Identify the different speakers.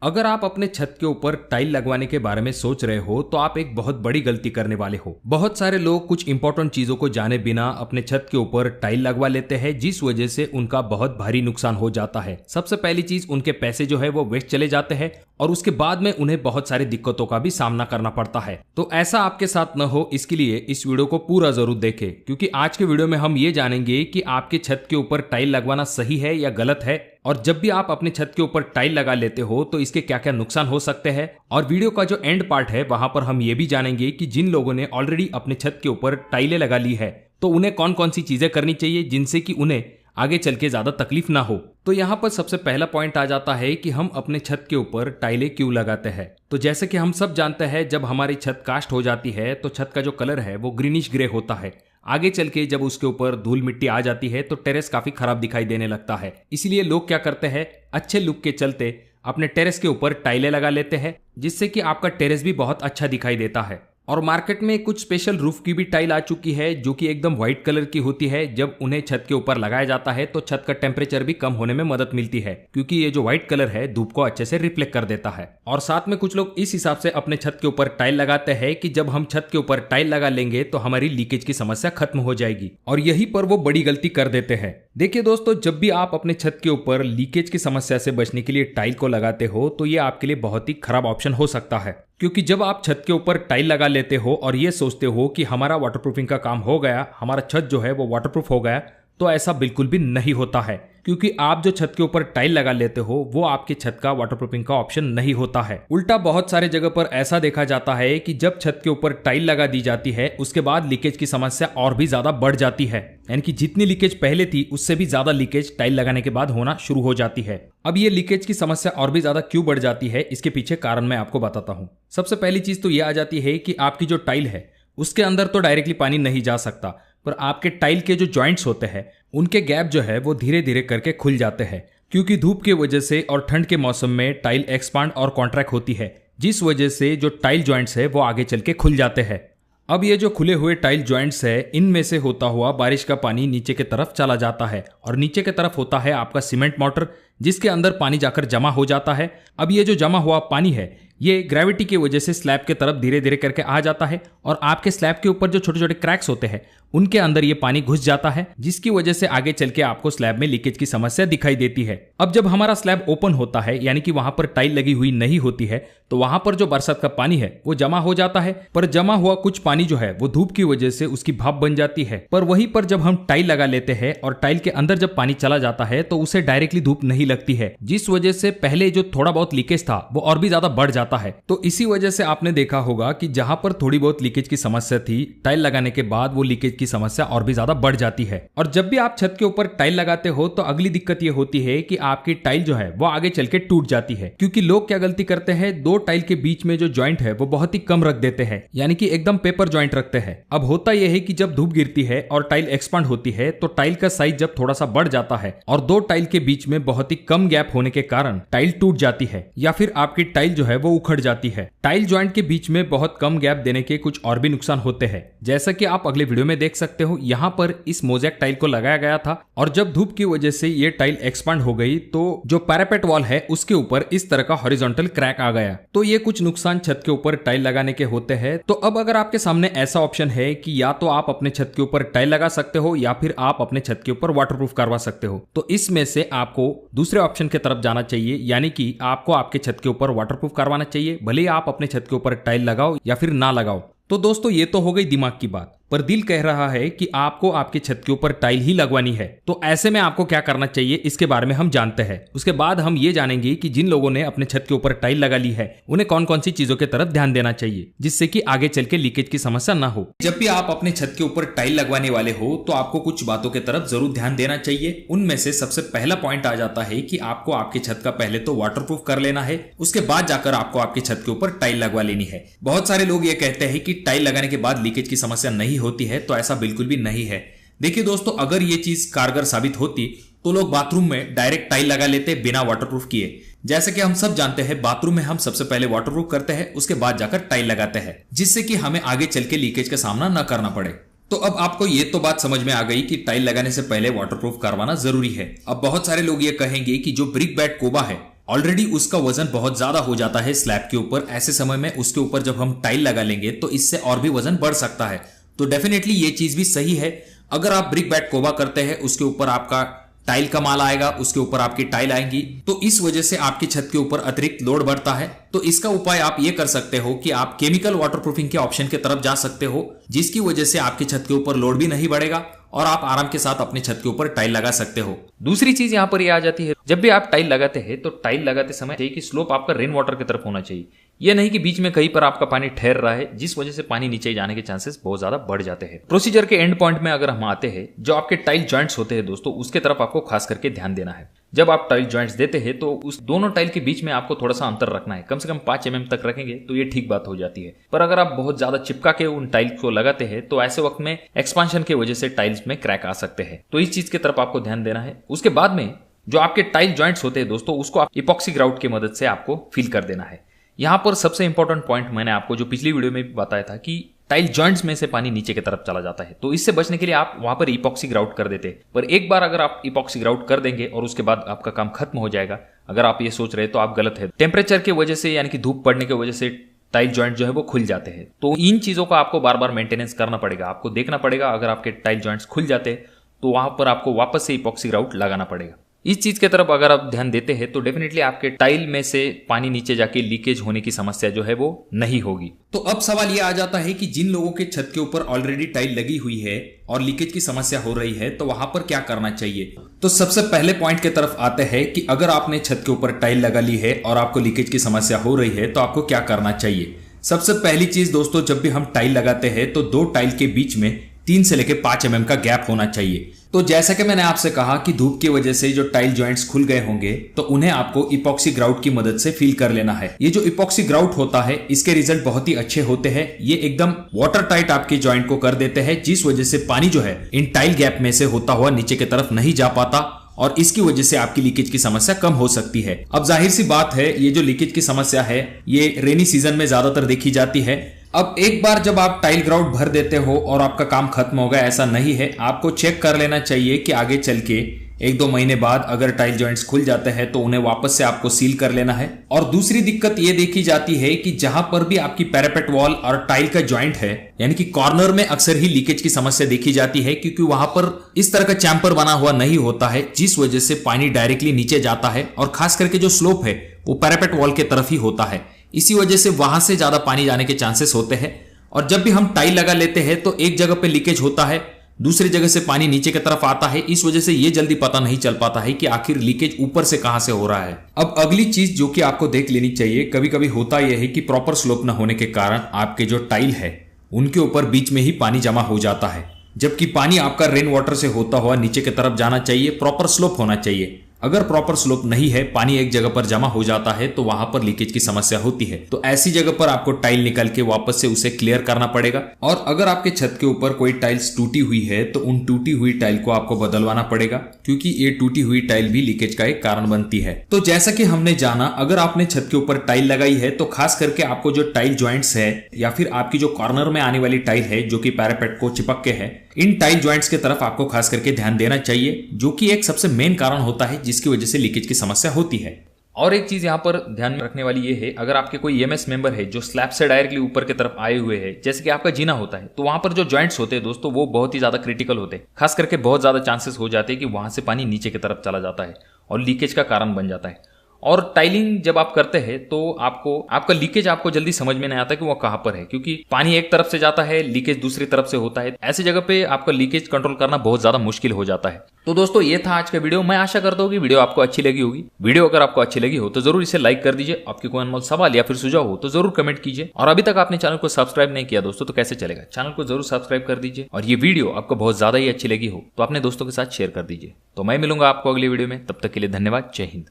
Speaker 1: अगर आप अपने छत के ऊपर टाइल लगवाने के बारे में सोच रहे हो तो आप एक बहुत बड़ी गलती करने वाले हो। बहुत सारे लोग कुछ इंपॉर्टेंट चीजों को जाने बिना अपने छत के ऊपर टाइल लगवा लेते हैं, जिस वजह से उनका बहुत भारी नुकसान हो जाता है। सबसे पहली चीज, उनके पैसे जो है वो वेस्ट चले जाते हैं और उसके बाद में उन्हें बहुत सारी दिक्कतों का भी सामना करना पड़ता है। तो ऐसा आपके साथ न हो, इसके लिए इस वीडियो को पूरा जरूर देखें, क्योंकि आज के वीडियो में हम ये जानेंगे कि आपके छत के ऊपर टाइल लगवाना सही है या गलत है, और जब भी आप अपने छत के ऊपर टाइल लगा लेते हो तो इसके क्या क्या नुकसान हो सकते हैं। और वीडियो का जो एंड पार्ट है वहां पर हम ये भी जानेंगे कि जिन लोगों ने ऑलरेडी अपने छत के ऊपर टाइलें लगा ली है तो उन्हें कौन कौन सी चीजें करनी चाहिए जिनसे कि उन्हें आगे चल के ज्यादा तकलीफ ना हो। तो यहाँ पर सबसे पहला पॉइंट आ जाता है कि हम अपने छत के ऊपर टाइलें क्यों लगाते हैं। तो जैसे कि हम सब जानते हैं, जब हमारी छत कास्ट हो जाती है तो छत का जो कलर है वो ग्रीनिश ग्रे होता है। आगे चल के जब उसके ऊपर धूल मिट्टी आ जाती है तो टेरेस काफी खराब दिखाई देने लगता है। इसीलिए लोग क्या करते हैं, अच्छे लुक के चलते अपने टेरेस के ऊपर टाइलें लगा लेते हैं, जिससे कि आपका टेरेस भी बहुत अच्छा दिखाई देता है। और मार्केट में कुछ स्पेशल रूफ की भी टाइल आ चुकी है जो कि एकदम व्हाइट कलर की होती है। जब उन्हें छत के ऊपर लगाया जाता है तो छत का टेम्परेचर भी कम होने में मदद मिलती है, क्योंकि ये जो व्हाइट कलर है धूप को अच्छे से रिफ्लेक्ट कर देता है। और साथ में कुछ लोग इस हिसाब से अपने छत के ऊपर टाइल लगाते हैं कि जब हम छत के ऊपर टाइल लगा लेंगे तो हमारी लीकेज की समस्या खत्म हो जाएगी, और यही पर वो बड़ी गलती कर देते हैं। देखिए दोस्तों, जब भी आप अपने छत के ऊपर लीकेज की समस्या से बचने के लिए टाइल को लगाते हो तो ये आपके लिए बहुत ही खराब ऑप्शन हो सकता है, क्योंकि जब आप छत के ऊपर टाइल लगा लेते हो और ये सोचते हो कि हमारा वाटरप्रूफिंग का काम हो गया, हमारा छत जो है वो वाटरप्रूफ हो गया, तो ऐसा बिल्कुल भी नहीं होता है। क्योंकि आप जो छत के ऊपर टाइल लगा लेते हो वो आपके छत का वाटरप्रूफिंग का ऑप्शन नहीं होता है। उल्टा बहुत सारे जगह पर ऐसा देखा जाता है कि जब छत के ऊपर टाइल लगा दी जाती है उसके बाद लीकेज की समस्या और भी ज्यादा बढ़ जाती है, यानी कि जितनी लीकेज पहले थी उससे भी ज्यादा लीकेज टाइल लगाने के बाद होना शुरू हो जाती है। अब ये लीकेज की समस्या और भी ज्यादा क्यों बढ़ जाती है, इसके पीछे कारण मैं आपको बताता हूँ। सबसे पहली चीज तो ये आ जाती है कि आपकी जो टाइल है उसके अंदर तो डायरेक्टली पानी नहीं जा सकता, पर आपके टाइल के जो जॉइंट्स होते हैं उनके गैप जो है वो धीरे धीरे करके खुल जाते हैं, क्योंकि धूप की वजह से और ठंड के मौसम में टाइल एक्सपांड और कॉन्ट्रैक्ट होती है, जिस वजह से जो टाइल जॉइंट्स है वो आगे चल के खुल जाते हैं। अब ये जो खुले हुए टाइल जॉइंट्स है, इनमें से होता हुआ बारिश का पानी नीचे की तरफ चला जाता है, और नीचे की तरफ होता है आपका सीमेंट मोटर, जिसके अंदर पानी जाकर जमा हो जाता है। अब ये जो जमा हुआ पानी है ये ग्रेविटी की वजह से स्लैब के तरफ धीरे धीरे करके आ जाता है, और आपके स्लैब के ऊपर जो छोटे छोटे क्रैक्स होते हैं उनके अंदर ये पानी घुस जाता है, जिसकी वजह से आगे चल के आपको स्लैब में लीकेज की समस्या दिखाई देती है। अब जब हमारा स्लैब ओपन होता है, यानी कि वहां पर टाइल लगी हुई नहीं होती है, तो वहां पर जो बरसात का पानी है वो जमा हो जाता है, पर जमा हुआ कुछ पानी जो है वो धूप की वजह से उसकी भाप बन जाती है। पर वहीं पर जब हम टाइल लगा लेते हैं और टाइल के अंदर जब पानी चला जाता है तो उसे डायरेक्टली धूप नहीं लगती है, जिस वजह से पहले जो थोड़ा बहुत लीकेज था वो और भी ज्यादा बढ़ जाता है। तो इसी वजह से आपने देखा होगा कि जहां पर थोड़ी बहुत लीकेज की समस्या थी, टाइल लगाने के बाद वो लीकेज की समस्या और भी ज्यादा बढ़ जाती है। और जब भी आप छत के ऊपर टाइल लगाते हो तो अगली दिक्कत ये होती है कि आपकी टाइल जो है वो आगे चल के टूट जाती है, क्योंकि लोग क्या गलती करते हैं, दो टाइल के बीच में जो जॉइंट है वो बहुत ही कम रख देते हैं, यानी कि एकदम पेपर जॉइंट रखते हैं। अब होता यह है कि जब धूप गिरती है और टाइल एक्सपांड होती है तो टाइल का साइज जब थोड़ा सा बढ़ जाता है और दो टाइल के बीच में बहुत ही कम गैप होने के कारण टाइल टूट जाती है, या फिर आपकी टाइल जो है वो उखड़ जाती है। टाइल जॉइंट के बीच में बहुत कम गैप देने के कुछ और भी नुकसान होते हैं, जैसा कि आप अगले वीडियो में देख सकते हो। यहाँ पर इस मोज़ेक टाइल को लगाया गया था, और जब धूप की वजह से ये टाइल एक्सपांड हो गई तो जो पैरापेट वॉल है उसके ऊपर इस तरह का हॉरिजॉन्टल क्रैक आ गया। तो ये कुछ नुकसान छत के ऊपर टाइल लगाने के होते हैं। तो अब अगर आपके सामने ऐसा ऑप्शन है कि या तो आप अपने छत के ऊपर टाइल लगा सकते हो या फिर आप अपने छत के ऊपर वाटरप्रूफ करवा सकते हो, तो इसमें से आपको दूसरे ऑप्शन की तरफ जाना चाहिए, यानी कि आपको आपके छत के ऊपर वाटरप्रूफ करवाना चाहिए, भले ही आप अपने छत के ऊपर टाइल लगाओ या फिर ना लगाओ। तो दोस्तों, ये तो हो गई दिमाग की बात, पर दिल कह रहा है कि आपको आपके छत के ऊपर टाइल ही लगवानी है। तो ऐसे में आपको क्या करना चाहिए इसके बारे में हम जानते हैं। उसके बाद हम ये जानेंगे कि जिन लोगों ने अपने छत के ऊपर टाइल लगा ली है उन्हें कौन कौन सी चीजों की तरफ ध्यान देना चाहिए, जिससे कि आगे चल के लीकेज की समस्या ना हो। जब भी आप अपने छत के ऊपर टाइल लगवाने वाले हो तो आपको कुछ बातों की तरफ जरूर ध्यान देना चाहिए। उनमें से सबसे पहला पॉइंट आ जाता है कि आपको आपके छत का पहले तो वाटरप्रूफ कर लेना है, उसके बाद जाकर आपको आपके छत के ऊपर टाइल लगवा लेनी है। बहुत सारे लोग ये कहते हैं कि टाइल लगाने के बाद लीकेज की समस्या नहीं होती है, तो ऐसा बिल्कुल भी नहीं है। देखिए दोस्तों, अगर ये चीज कारगर साबित होती तो लोग बाथरूम में डायरेक्ट टाइल लगा लेते बिना वाटरप्रूफ किए। जैसे कि हम सब जानते हैं, बाथरूम में हम सबसे पहले वाटरप्रूफ करते हैं, उसके बाद जाकर टाइल लगाते हैं, जिससे कि हमें आगे चल के लीकेज का सामना न करना पड़े। तो अब आपको ये तो बात समझ में आ गई कि टाइल लगाने से पहले वाटरप्रूफ करवाना जरूरी है। अब बहुत सारे लोग ये कहेंगे कि जो ब्रिक बेड कोबा है ऑलरेडी उसका वजन बहुत ज्यादा हो जाता है स्लैब के ऊपर। ऐसे समय में उसके ऊपर जब हम टाइल लगा लेंगे तो इससे और भी वजन बढ़ सकता है। तो डेफिनेटली ये चीज भी सही है। अगर आप ब्रिक बैट कोबा करते हैं, उसके ऊपर आपका टाइल का माल आएगा, उसके ऊपर आपकी टाइल आएंगी, तो इस वजह से आपकी छत के ऊपर अतिरिक्त लोड बढ़ता है। तो इसका उपाय आप ये कर सकते हो कि आप केमिकल वाटरप्रूफिंग के ऑप्शन की तरफ जा सकते हो, जिसकी वजह से आपकी छत के ऊपर लोड भी नहीं बढ़ेगा और आप आराम के साथ अपने छत के ऊपर टाइल लगा सकते हो। दूसरी चीज यहाँ पर ये आ जाती है, जब भी आप टाइल लगाते हैं तो टाइल लगाते समय चाहिए कि स्लोप आपका रेन वाटर की तरफ होना चाहिए। ये नहीं कि बीच में कहीं पर आपका पानी ठहर रहा है, जिस वजह से पानी नीचे जाने के चांसेस बहुत ज्यादा बढ़ जाते हैं। प्रोसीजर के एंड पॉइंट में अगर हम आते हैं, जो आपके टाइल जॉइंट्स होते हैं दोस्तों, उसके तरफ आपको खास करके ध्यान देना है। जब आप टाइल जॉइंट्स देते हैं तो उस दोनों टाइल के बीच में आपको थोड़ा सा अंतर रखना है, कम से कम 5 mm तक रखेंगे तो ये ठीक बात हो जाती है। पर अगर आप बहुत ज्यादा चिपका के उन टाइल्स को लगाते हैं तो ऐसे वक्त में एक्सपांशन की वजह से टाइल्स में क्रैक आ सकते हैं। तो इस चीज की तरफ आपको ध्यान देना है। उसके बाद में जो आपके टाइल जॉइंट्स होते हैं दोस्तों, उसको आप इपॉक्सी ग्राउट की मदद से आपको फिल कर देना है। यहाँ पर सबसे इंपॉर्टेंट पॉइंट मैंने आपको जो पिछली वीडियो में भी बताया था कि टाइल जॉइंट्स में से पानी नीचे की तरफ चला जाता है, तो इससे बचने के लिए आप वहां पर इपॉक्सी ग्राउट कर देते हैं। पर एक बार अगर आप इपॉक्सी ग्राउट कर देंगे और उसके बाद आपका काम खत्म हो जाएगा, अगर आप ये सोच रहे हैं तो आप गलत है। टेम्परेचर की वजह से यानी कि धूप पड़ने की वजह से टाइल जॉइंट जो है वो खुल जाते हैं। तो इन चीजों का आपको बार बार मेंटेनेंस करना पड़ेगा, आपको देखना पड़ेगा। अगर आपके टाइल जॉइंट्स खुल जाते हैं तो वहां पर आपको वापस से इपॉक्सी ग्राउट लगाना पड़ेगा। इस चीज की तरफ अगर आप ध्यान देते हैं तो डेफिनेटली आपके टाइल में से पानी नीचे जाके लीकेज होने की समस्या जो है वो नहीं होगी। तो अब सवाल ये आ जाता है कि जिन लोगों के छत के ऊपर ऑलरेडी टाइल लगी हुई है और लीकेज की समस्या हो रही है, तो वहां पर क्या करना चाहिए। तो सबसे पहले पॉइंट की तरफ आते हैं कि अगर आपने छत के ऊपर टाइल लगा ली है और आपको लीकेज की समस्या हो रही है तो आपको क्या करना चाहिए। सबसे पहली चीज दोस्तों, जब भी हम टाइल लगाते हैं तो 2 टाइल के बीच में 3 से लेकर 5 mm का गैप होना चाहिए। तो जैसा कि मैंने आपसे कहा कि धूप की वजह से जो टाइल जॉइंट्स खुल गए होंगे तो उन्हें आपको इपॉक्सी ग्राउट की मदद से फिल कर लेना है। ये जो इपॉक्सी ग्राउट होता है इसके रिजल्ट बहुत ही अच्छे होते हैं। ये एकदम वाटर टाइट आपके जॉइंट को कर देते हैं, जिस वजह से पानी जो है इन टाइल गैप में से होता हुआ नीचे की तरफ नहीं जा पाता और इसकी वजह से आपकी लीकेज की समस्या कम हो सकती है। अब जाहिर सी बात है, ये जो लीकेज की समस्या है ये रेनी सीजन में ज्यादातर देखी जाती है। अब एक बार जब आप टाइल ग्राउट भर देते हो और आपका काम खत्म हो गया, ऐसा नहीं है। आपको चेक कर लेना चाहिए कि आगे चल के 1-2 महीने बाद अगर टाइल जॉइंट्स खुल जाते हैं तो उन्हें वापस से आपको सील कर लेना है। और दूसरी दिक्कत ये देखी जाती है कि जहां पर भी आपकी पैरापेट वॉल और टाइल का जॉइंट है, यानी कि कॉर्नर में अक्सर ही लीकेज की समस्या देखी जाती है, क्योंकि वहां पर इस तरह का चैम्पर बना हुआ नहीं होता है, जिस वजह से पानी डायरेक्टली नीचे जाता है और खास करके जो स्लोप है वो पैरापेट वॉल की तरफ ही होता है। इसी वजह से वहां से ज्यादा पानी जाने के चांसेस होते हैं। और जब भी हम टाइल लगा लेते हैं तो एक जगह पे लीकेज होता है, दूसरी जगह से पानी नीचे की तरफ आता है। इस वजह से ये जल्दी पता नहीं चल पाता है कि आखिर लीकेज ऊपर से कहां से हो रहा है। अब अगली चीज जो कि आपको देख लेनी चाहिए, कभी कभी होता यह है कि प्रॉपर स्लोप न होने के कारण आपके जो टाइल है उनके ऊपर बीच में ही पानी जमा हो जाता है, जबकि पानी आपका रेन वाटर से होता हुआ नीचे की तरफ जाना चाहिए, प्रॉपर स्लोप होना चाहिए। अगर प्रॉपर स्लोप नहीं है, पानी एक जगह पर जमा हो जाता है तो वहां पर लीकेज की समस्या होती है। तो ऐसी जगह पर आपको टाइल निकाल के वापस से उसे क्लियर करना पड़ेगा। और अगर आपके छत के ऊपर कोई टाइल्स टूटी हुई है तो उन टूटी हुई टाइल को आपको बदलवाना पड़ेगा, क्योंकि ये टूटी हुई टाइल भी लीकेज का एक कारण बनती है। तो जैसा कि हमने जाना, अगर आपने छत के ऊपर टाइल लगाई है तो खास करके आपको जो टाइल जॉइंट्स है या फिर आपकी जो कॉर्नर में आने वाली टाइल है जो कि पैरापेट को चिपक के है, इन टाइल जॉइंट्स की तरफ आपको खास करके ध्यान देना चाहिए, जो कि एक सबसे मेन कारण होता है जिसकी वजह से लीकेज की समस्या होती है। और एक चीज यहाँ पर ध्यान में रखने वाली ये है, अगर आपके कोई ईएमएस मेंबर है जो स्लैब से डायरेक्टली ऊपर की तरफ आए हुए हैं, जैसे कि आपका जीना होता है, तो वहां पर जो जॉइंट्स होते हैं दोस्तों वो बहुत ही ज्यादा क्रिटिकल होते हैं। खास करके बहुत ज्यादा चांसेस हो जाते हैं कि वहां से पानी नीचे की तरफ चला जाता है और लीकेज का कारण बन जाता है। और टाइलिंग जब आप करते हैं तो आपका लीकेज आपको जल्दी समझ में नहीं आता कि वो कहां पर है, क्योंकि पानी एक तरफ से जाता है, लीकेज दूसरी तरफ से होता है। ऐसी जगह पे आपका लीकेज कंट्रोल करना बहुत ज्यादा मुश्किल हो जाता है। तो दोस्तों ये था आज का वीडियो। मैं आशा करता हूँ कि वीडियो आपको अच्छी लगी होगी। वीडियो अगर आपको अच्छी लगी हो तो जरूर इसे लाइक कर दीजिए। आपके कोई अनमोल सवाल या फिर सुझाव हो तो जरूर कमेंट कीजिए। और अभी तक आपने चैनल को सब्सक्राइब नहीं किया दोस्तों तो कैसे चलेगा, चैनल को जरूर सब्सक्राइब कर दीजिए। और ये वीडियो आपको बहुत ज्यादा ही अच्छी लगी हो तो अपने दोस्तों के साथ शेयर कर दीजिए। तो मैं मिलूंगा आपको अगली वीडियो में, तब तक के लिए धन्यवाद। जय हिंद।